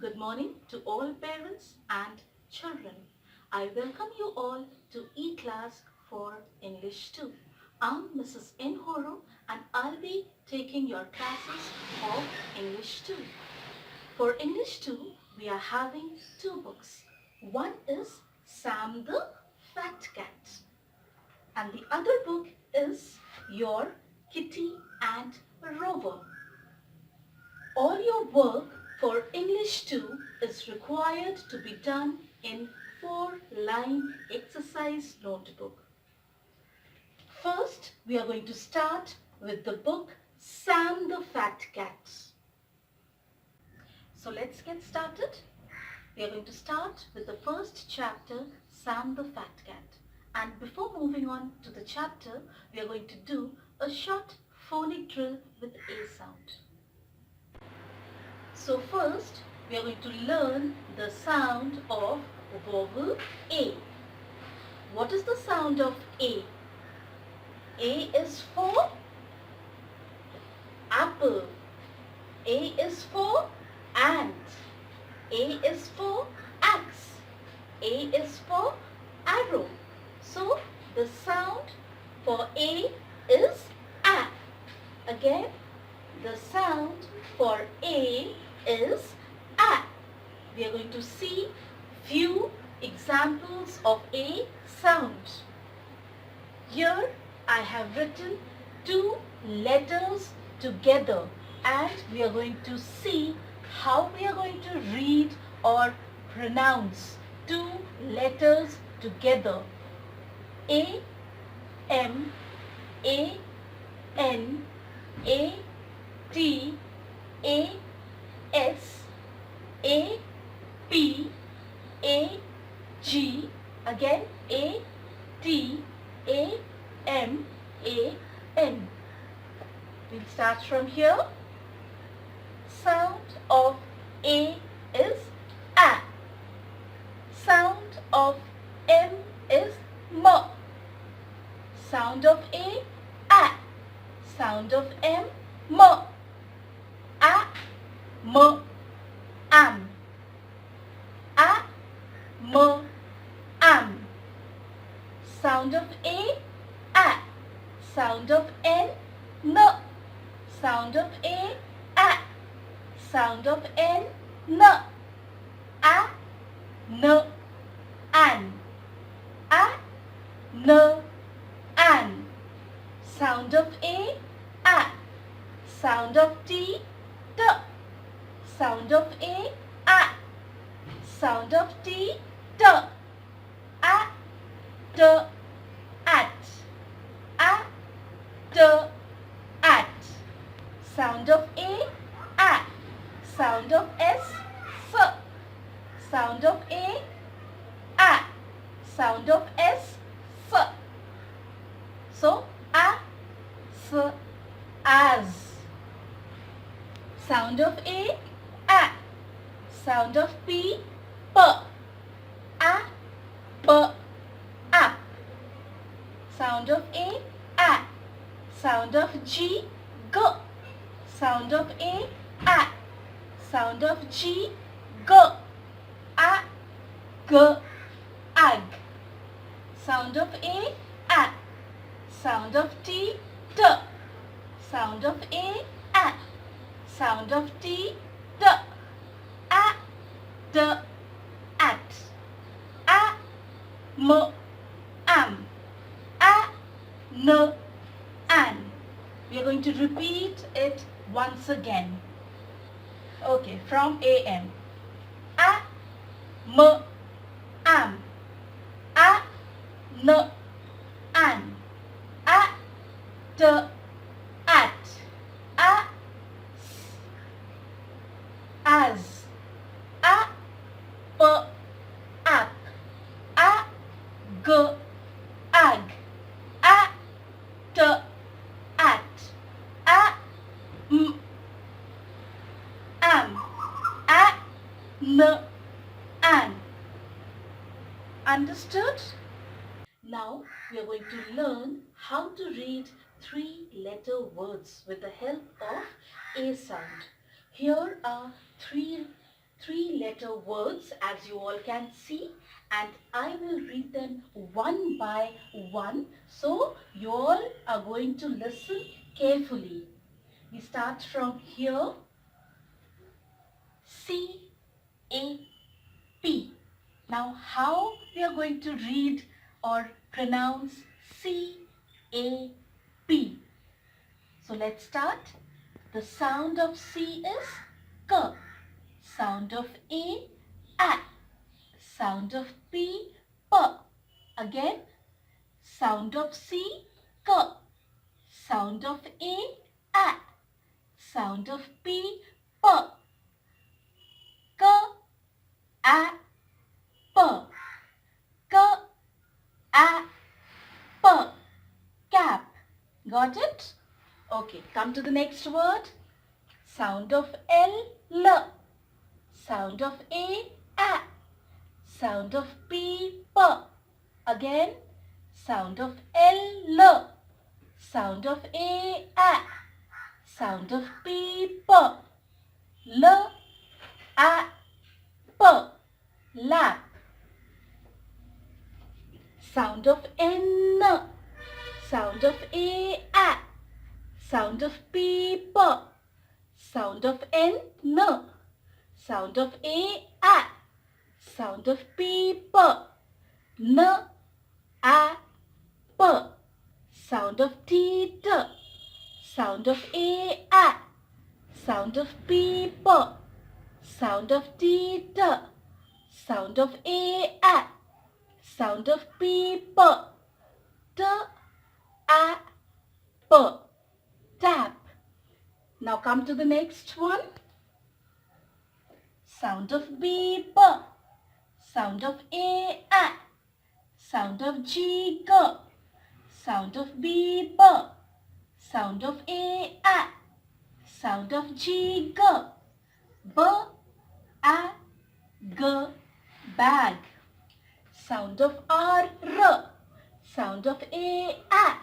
Good morning to all parents and children. I welcome you all to E-Class for English 2. I'm Mrs. N. Horo and I'll be taking your classes of English 2. For English 2, we are having two books. One is Sam the Fat Cat and the other book is Your Kitty and Rover. All your work for English 2 is required to be done in 4-line exercise notebook. First, we are going to start with the book Sam the Fat Cat. So let's get started. We are going to start with the first chapter, Sam the Fat Cat. And before moving on to the chapter, we are going to do a short phonic drill with A sound. So first, we are going to learn the sound of vowel A. What is the sound of A? A is for apple. A is for ant. A is for axe. A is for arrow. So the sound for A is A. Again, the sound for A is A. We are going to see few examples of A sound. Here I have written two letters together and we are going to see how we are going to read or pronounce two letters together. A, M, A, N, A, T, A, S, A, P, A, G, again A, T, A, M, A, N. We'll start from here. Sound of A is A. Sound of M is M. Sound of A, A. Sound of M, M. A, M, am. A, M, am. Sound of A, A. Sound of N, N. Sound of A, A. Sound of N, N. A, N, an. A, N, an. Sound of A, A. Sound of T, T. Sound of A, A. Sound of T, T. A, T, at. A, T, at. Sound of A, A. Sound of S, S. Sound of A, A. Sound of S, S. So, A, S, as. Sound of A, A. Sound of P, P. A, P, up. Sound of A, A. Sound of G, G. Sound of A, A. Sound of G, G. A, G, ag. Sound of A, A. Sound of T, T. Sound of A, A. Sound of T, T. A, D, at. A, M, am. A, N, an. We are going to repeat it once again. Okay, from AM. A, M, am. A, N, an. A, D, at. A, s, as. A, P, up. A, G, ag. A, T, at. A, M, am. A, N, an. Understood? Now we are going to learn how to read 3-letter words with the help of A sound. Here are 3 three-letter words, as you all can see, and I will read them one by one. So you all are going to listen carefully. We start from here. C-A-P. Now how we are going to read or pronounce C-A-P? So let's start. The sound of C is K. Sound of A, A. Sound of P, P. Again, sound of C, K. Sound of A, A. Sound of P, P. K, A, P. K, A, P. Cap. Got it? Okay, come to the next word. Sound of L, L. Sound of A, A. Sound of P, P. Again, sound of L, L. Sound of A, A. Sound of P, P. L, A, P. Lap. Sound of N. Sound of A, A. Sound of P, P. Sound of N, N. Sound of A, A. Sound of P, P. N, A, P. Sound of T, T. Sound of A, A. Sound of P, P. Sound of T, T. Sound of A, A. Sound of P, P. T, A, P. Tap. Now come to the next one. Sound of B, B. Sound of A, A. Sound of G, G. Sound of B, B. Sound of A, A. Sound of G, G. B, A, G. Bag. Sound of R, R. Sound of A, A.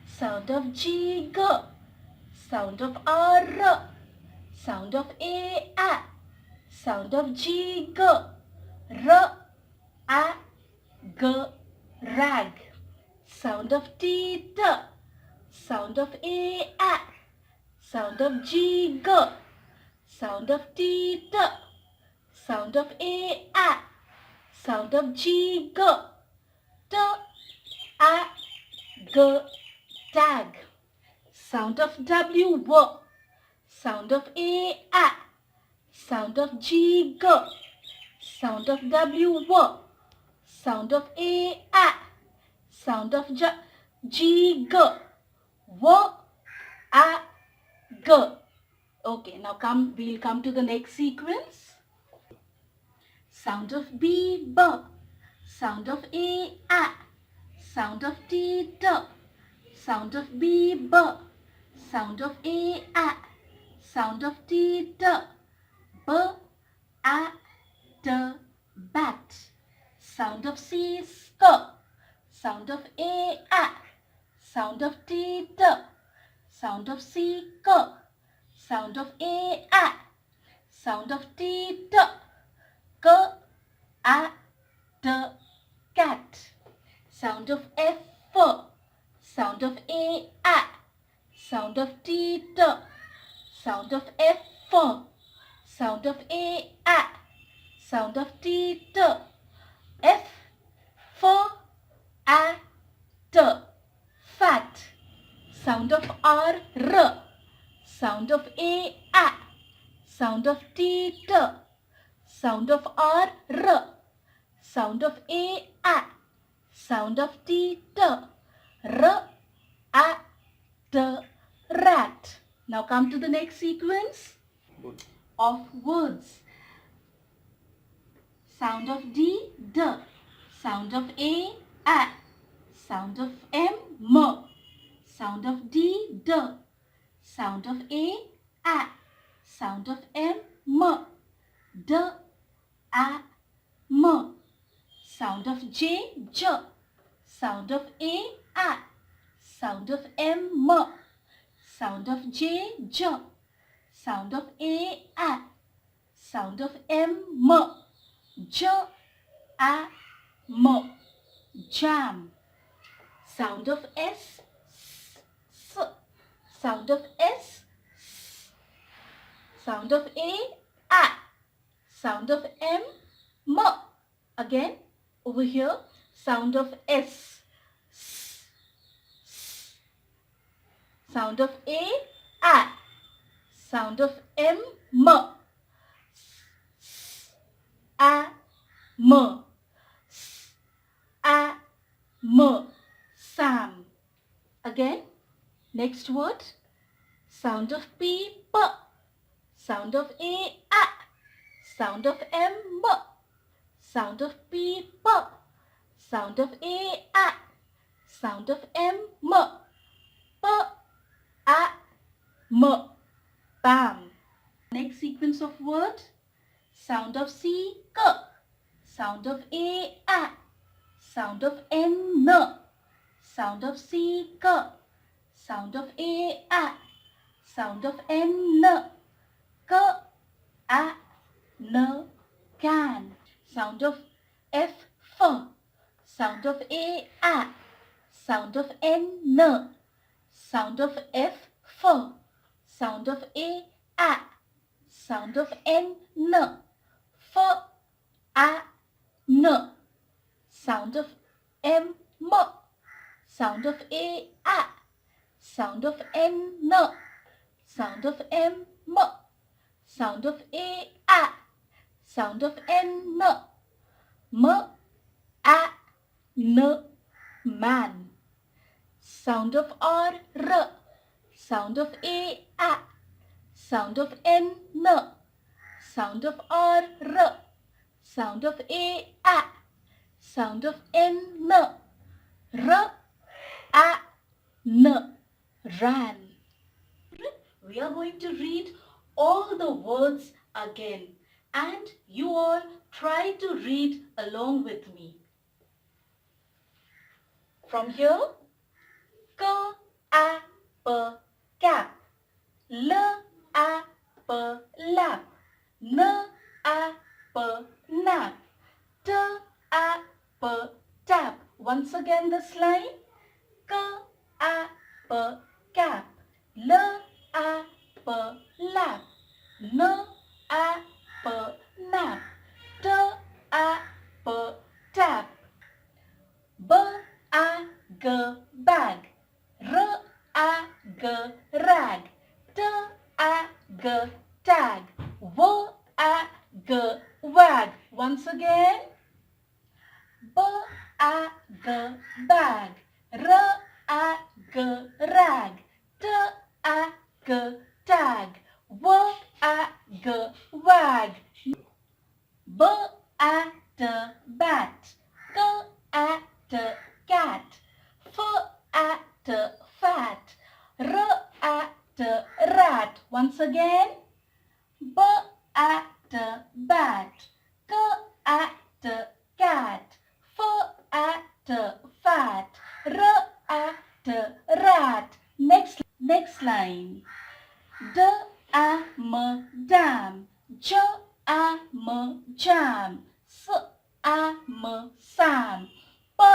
Sound of G, G. Sound of R, R. Sound of A, A. Sound of G, G. R, A, G. Rag. Sound of T, T. Sound of A, A. Sound of G, G. Sound of T, T. Sound of A, A. Sound of G, G. T, A, G. Tag. Sound of W, W. Sound of A, A. Sound of G, G. Sound of W, W. Sound of A, A. Sound of G, G. W, A, G. Okay, now we'll come to the next sequence. Sound of B, B. Sound of A, A. Sound of T, T. Sound of B, B. Sound of A, A. Sound of T, T. B, A, T. Bat. Sound of C, Sk. Sound of A, A. Sound of T, T. Sound of C, K. Sound of A, A. Sound of T, T. K, A, T. Cat. Sound of F, F. Sound of A, A. Sound of T, T. Sound of F, F. Sound of A, A. Sound of T, T. F, F, A, T. Fat. Sound of R, R. Sound of A, A. Sound of T, T. Sound of R, R. Sound of A, A. Sound of T, T. R, A, T. Rat. Now come to the next sequence of words. Sound of D, D. Sound of A, A. Sound of M, M. Sound of D, D. Sound of A, A. Sound of M, M. D, A, M. Sound of J, J. Sound of A, A. Sound of M, M. Sound of J, J. Sound of A, A. Sound of M, M. J, A, M. Jam. Sound of S, S. Sound of S, S. Sound of A, A. Sound of M, M. Again, over here, sound of S, S, S. Sound of A, A. Sound of M, M. S, A, M. S, A, M. Sam. Again, next word, sound of P, P. Sound of A, A. Sound of M, M. Sound of P, P. Sound of A, A. Sound of M, M. P, A, M. Bam. Next sequence of words. Sound of C, K. Sound of A, A. Sound of N, N. Sound of C, K. Sound of A, A. Sound of N, N. K, A, N, can. Sound of F, F. Sound of A, A. Sound of N, N. Sound of F, F. Sound of A, A. Sound of N, N. F, A, N. Sound of M, M. Sound of A, A. Sound of N, N. Sound of M, M. Sound of A, A. Sound of N, N. M, A, N, man. Sound of R, R. Sound of A, A. Sound of N, N. Sound of R, R. Sound of A, A. Sound of N, N. R, A, N. Ran. We are going to read all the words again, and you all try to read along with me. From here, K, A, P, cap. L, A, P, lap. N, A, P, nap. T, A, P, tap. Once again this line. K, A, P, cap. L, A, P, lap. N, A, P, nap. T, A, P, tap. B, A, G, bag. R, A, G, rag. T, A, G, tag. W, A, G, wag. Once again. B, A, G, bag. R, A, G, rag. T, A, G, tag. W, A, G, wag. B, A, T, bat. K, A, T, cat. F, A, T, fat. R, A, T, rat. Once again. B, A, T, bat. K, A, T, cat. F, A, T, fat. R, A, T, rat. Next line. D, A, M, dam. J, A, M, jam. S, A, M, sam. P,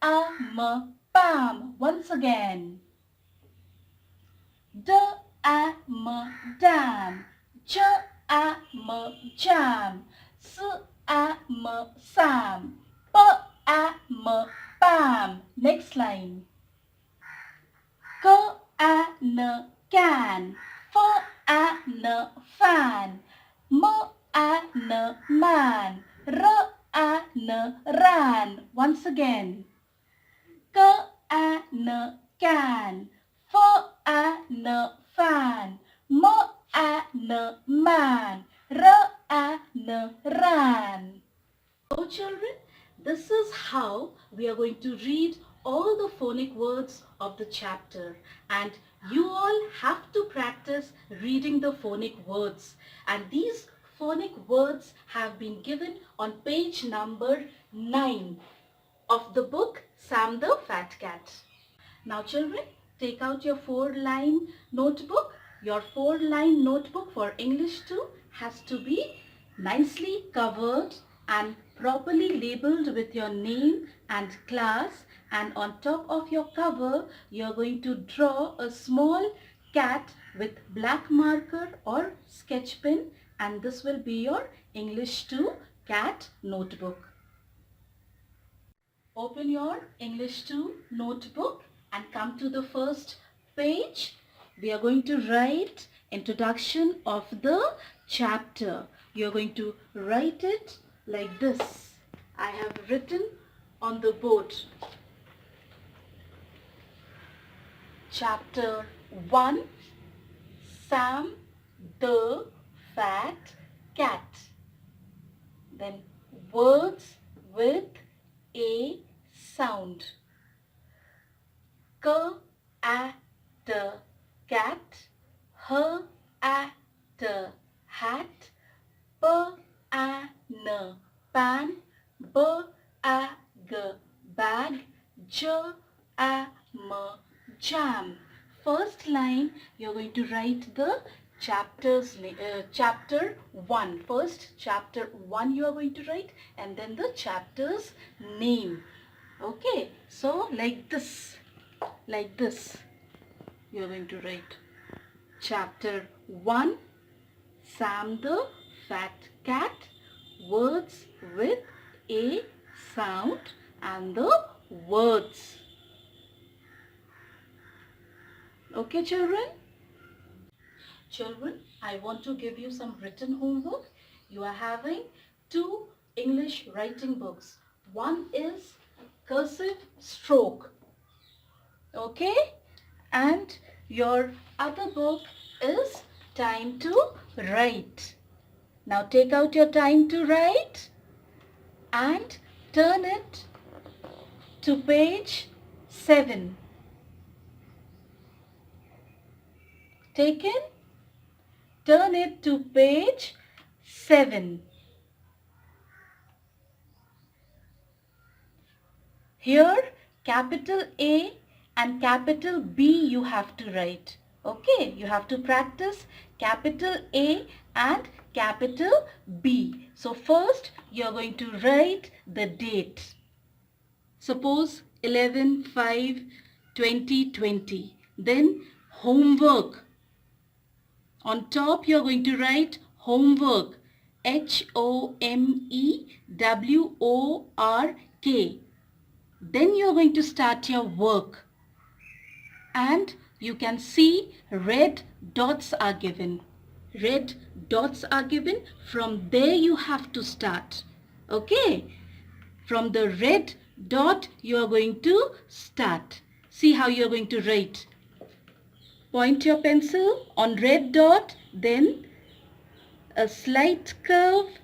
A, M, pam. Once again. D, A, M, dam. J, A, M, jam. S, A, M, sam. P, A, M, pam. Next line. K, A, N, can. F, A, N, fan. M, A, N, man. R, A, N, ran. Once again. K, A, N, can. F, A, N, fan. M, A, N, man. R, A, N, ran. So children, this is how we are going to read all the phonic words of the chapter, and you all have to practice reading the phonic words, and these phonic words have been given on page number 9 of the book Sam the Fat Cat. Now children, take out your 4-line notebook. Your 4-line notebook for English 2 has to be nicely covered and properly labeled with your name and class, and on top of your cover you're going to draw a small cat with black marker or sketch pen, and this will be your English 2 cat notebook. Open your English 2 notebook and come to the first page. We are going to write introduction of the chapter. You are going to write it like this. I have written on the board. Chapter 1, Sam the Fat Cat. Then words with a sound. K at the cat, H at the hat, P a n pan, B a g bag, J a m jam. First line you're going to write the chapter's name, chapter 1. First chapter 1 you are going to write, and then the chapter's name. Okay, so like this you are going to write chapter 1, Sam the Fat Cat, words with a sound, and the words. Okay, children? Children, I want to give you some written homework. You are having 2 English writing books. One is cursive stroke. Okay? And your other book is time to write. Now take out your time to write and turn it to page 7. Taken? Turn it to page 7. Here capital A and capital B you have to write. Okay, you have to practice capital A and capital B. So first you are going to write the date. Suppose 11/5/2020. Then homework. On top you are going to write homework, HOMEWORK. Then you are going to start your work, and you can see red dots are given. Red dots are given. From there you have to start. Okay? From the red dot you are going to start. See how you are going to write. Point your pencil on red dot, then a slight curve,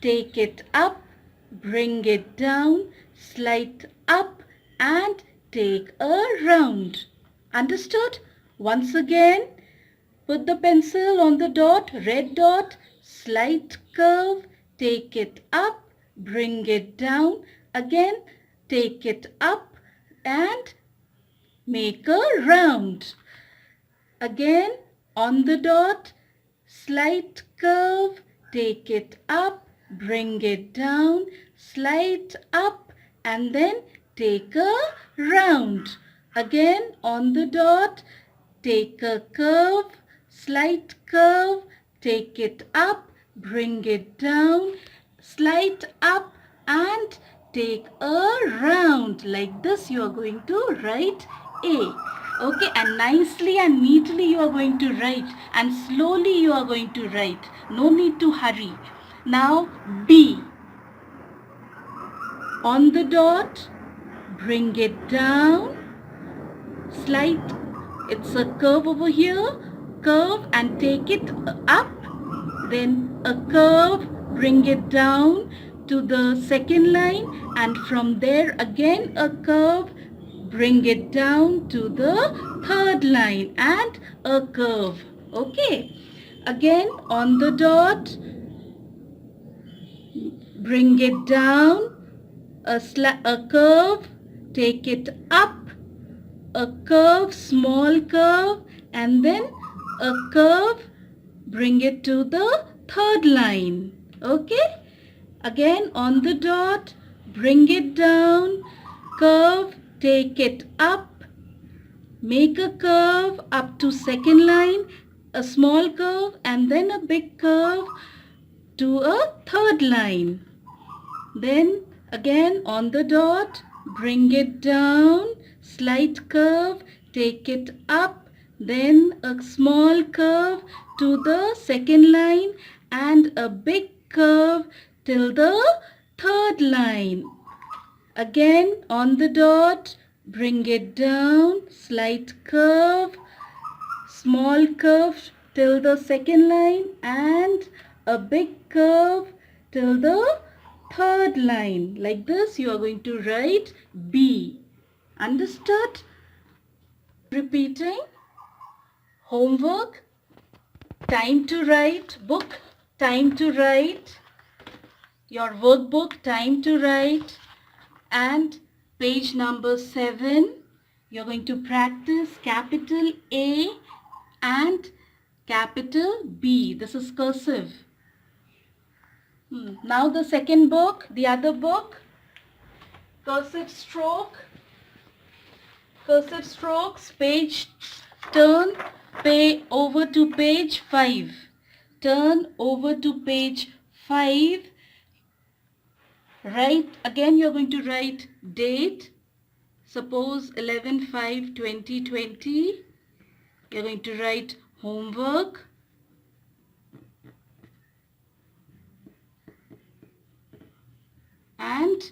take it up, bring it down, slight up, and take a round. Understood? Once again, put the pencil on the dot, red dot, slight curve, take it up, bring it down, again take it up and make a round. Again on the dot, slight curve, take it up, bring it down, slight up, and then take a round. Again on the dot, take a curve, slight curve, take it up, bring it down, slight up, and take a round. Like this you are going to write A. Okay, and nicely and neatly you are going to write, and slowly you are going to write. No need to hurry. Now B. On the dot, bring it down, slight, it's a curve over here, curve and take it up, then a curve, bring it down to the second line, and from there again a curve, bring it down to the third line, and a curve. Okay, again on the dot, bring it down, a curve, take it up, a curve, small curve, and then a curve, bring it to the third line. Okay? Again on the dot, bring it down, curve, take it up, make a curve up to second line, a small curve and then a big curve to a third line. Then again on the dot, bring it down, slight curve, take it up, then a small curve to the second line and a big curve till the third line. Again on the dot, bring it down, slight curve, small curve till the second line and a big curve till the third line. Like this you are going to write B. Understood? Repeating. Homework. Time to write. Book. Time to write. Your workbook. Time to write. And page number 7. You're going to practice capital A and capital B. This is cursive. Now the second book, the other book, cursive strokes, page, turn, over to page 5. Turn over to page 5. Write, again you're going to write date. Suppose 11/5/2020. You're going to write homework. And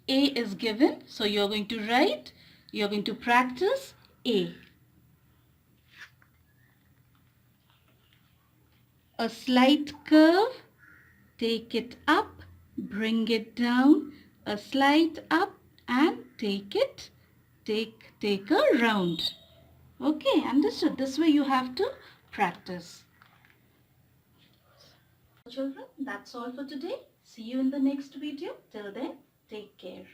A is given. So you're going to practice A. A slight curve, take it up, bring it down, a slight up and take a round. Okay, understood. This way you have to practice. Children, that's all for today. See you in the next video. Till then, take care.